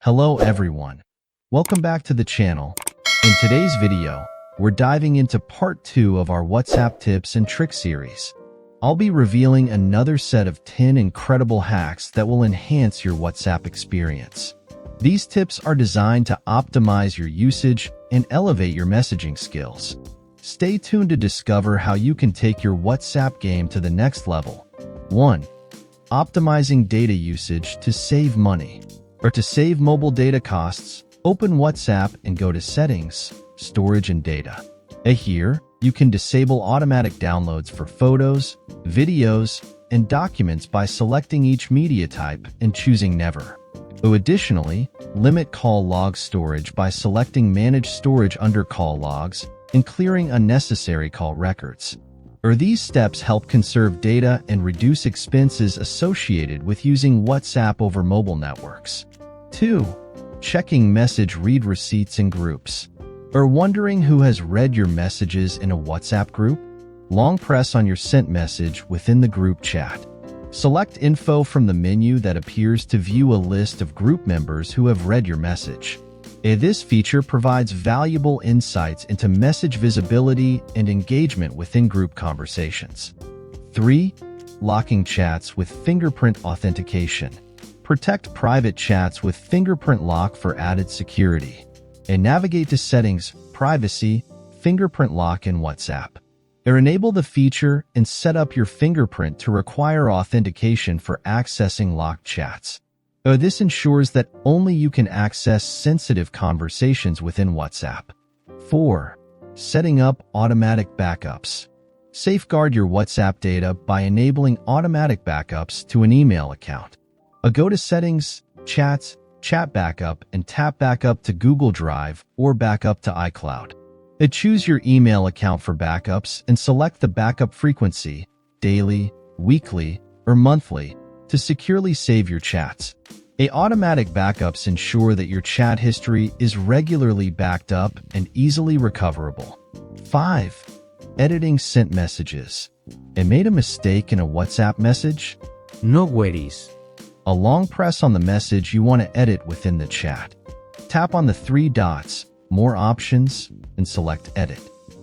Hello everyone. Welcome back to the channel. In today's video, we're diving into part 2 of our WhatsApp tips and tricks series. I'll be revealing another set of 10 incredible hacks that will enhance your WhatsApp experience. These tips are designed to optimize your usage and elevate your messaging skills. Stay tuned to discover how you can take your WhatsApp game to the next level. 1. Optimizing data usage to save money. Or to save mobile data costs, open WhatsApp and go to Settings, Storage and Data. Here, you can disable automatic downloads for photos, videos, and documents by selecting each media type and choosing Never. Additionally, limit call log storage by selecting Manage Storage under Call Logs and clearing unnecessary call records. These steps help conserve data and reduce expenses associated with using WhatsApp over mobile networks. 2. Checking message read receipts in groups. Wondering who has read your messages in a WhatsApp group? Long press on your sent message within the group chat. Select Info from the menu that appears to view a list of group members who have read your message. This feature provides valuable insights into message visibility and engagement within group conversations. 3. Locking chats with fingerprint authentication. Protect private chats with fingerprint lock for added security. Navigate to Settings, Privacy, Fingerprint Lock in WhatsApp. Enable the feature and set up your fingerprint to require authentication for accessing locked chats. This ensures that only you can access sensitive conversations within WhatsApp. 4. Setting up automatic backups. Safeguard your WhatsApp data by enabling automatic backups to an email account. Go to Settings, Chats, Chat Backup, and tap Backup to Google Drive or Backup to iCloud. Choose your email account for backups and select the backup frequency, daily, weekly, or monthly, to securely save your chats. Automatic backups ensure that your chat history is regularly backed up and easily recoverable. 5. Editing sent messages. Made a mistake in a WhatsApp message? No worries. A long press on the message you want to edit within the chat. Tap on the 3 dots, More Options, and select Edit.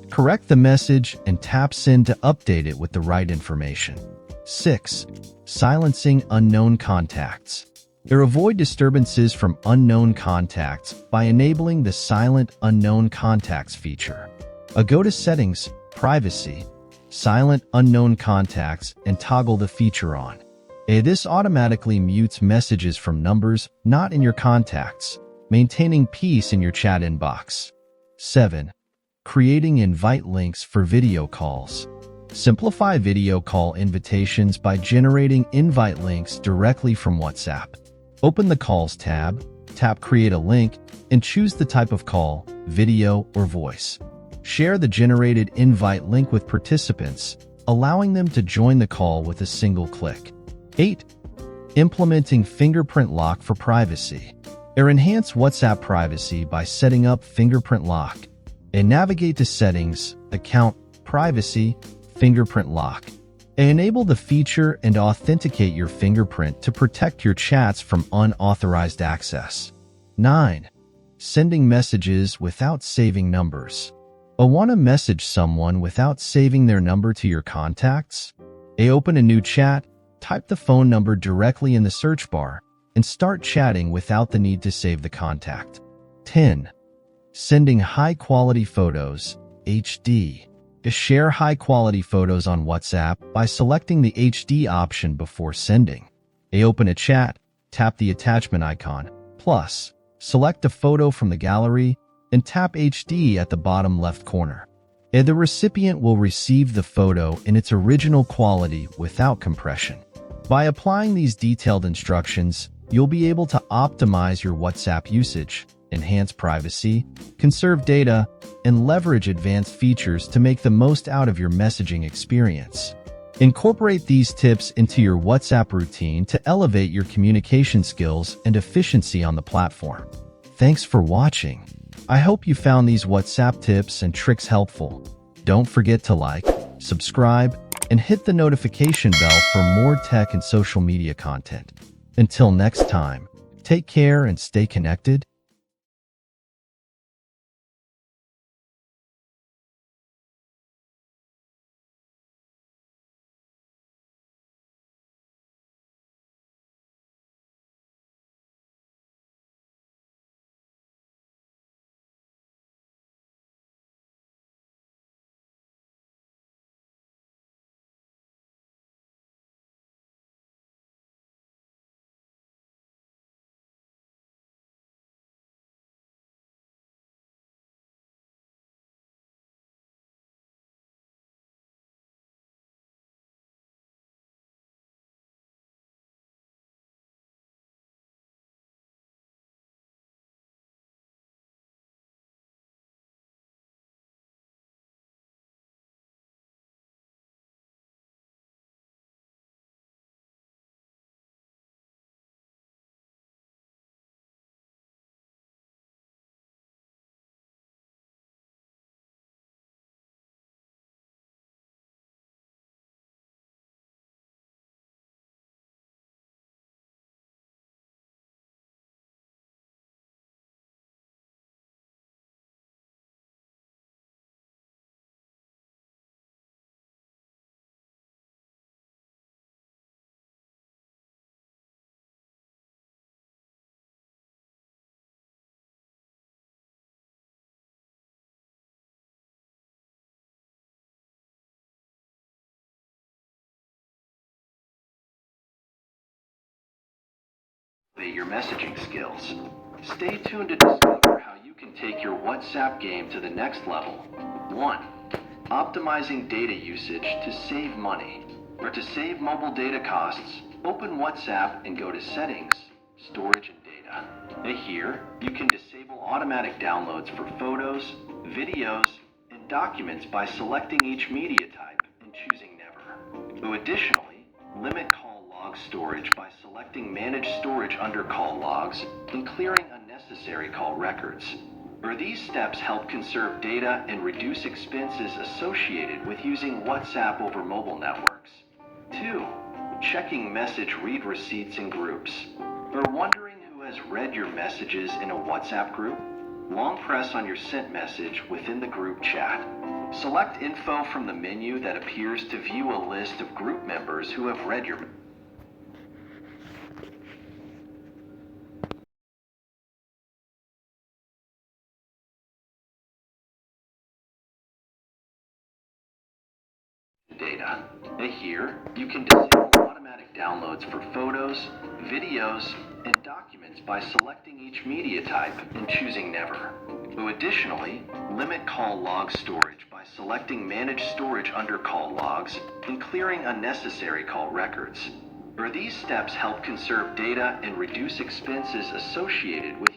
Correct the message and tap Send to update it with the right information. 6. Silencing unknown contacts. Avoid disturbances from unknown contacts by enabling the Silent Unknown Contacts feature. Go to Settings, Privacy, Silent Unknown Contacts, and toggle the feature on. This automatically mutes messages from numbers not in your contacts, maintaining peace in your chat inbox. 7. Creating invite links for video calls. Simplify video call invitations by generating invite links directly from WhatsApp. Open the Calls tab, tap Create a Link, and choose the type of call, video, or voice. Share the generated invite link with participants, allowing them to join the call with a single click. 8. Implementing fingerprint lock for privacy. Enhance WhatsApp privacy by setting up fingerprint lock. Navigate to Settings, Account, Privacy, Fingerprint Lock. Enable the feature and authenticate your fingerprint to protect your chats from unauthorized access. 9. Sending messages without saving numbers. Want to message someone without saving their number to your contacts? Open a new chat, type the phone number directly in the search bar, and start chatting without the need to save the contact. 10. Sending high-quality photos, HD. Share high-quality photos on WhatsApp by selecting the HD option before sending. Open a chat, tap the attachment icon, plus, select a photo from the gallery, and tap HD at the bottom left corner. The recipient will receive the photo in its original quality without compression. By applying these detailed instructions, you'll be able to optimize your WhatsApp usage, enhance privacy, conserve data, and leverage advanced features to make the most out of your messaging experience. Incorporate these tips into your WhatsApp routine to elevate your communication skills and efficiency on the platform. Thanks for watching. I hope you found these WhatsApp tips and tricks helpful. Don't forget to like, subscribe, and hit the notification bell for more tech and social media content. Until next time. Take care and stay connected. Your messaging skills. Stay tuned to discover how you can take your WhatsApp game to the next level. 1. Optimizing data usage to save money. Or to save mobile data costs, open WhatsApp and go to Settings, Storage and Data. Here, you can disable automatic downloads for photos, videos, and documents by selecting each media type and choosing Never. Additionally, limit call log storage by selecting Manage Storage under call logs and clearing unnecessary call records. These steps help conserve data and reduce expenses associated with using WhatsApp over mobile networks. 2. Checking message read receipts in groups. Wondering who has read your messages in a WhatsApp group? Long press on your sent message within the group chat. Select info from the menu that appears to view a list of group members who have read your data. Here, you can disable automatic downloads for photos, videos, and documents by selecting each media type and choosing Never. Additionally, limit call log storage by selecting Manage Storage under call logs and clearing unnecessary call records. These steps help conserve data and reduce expenses associated with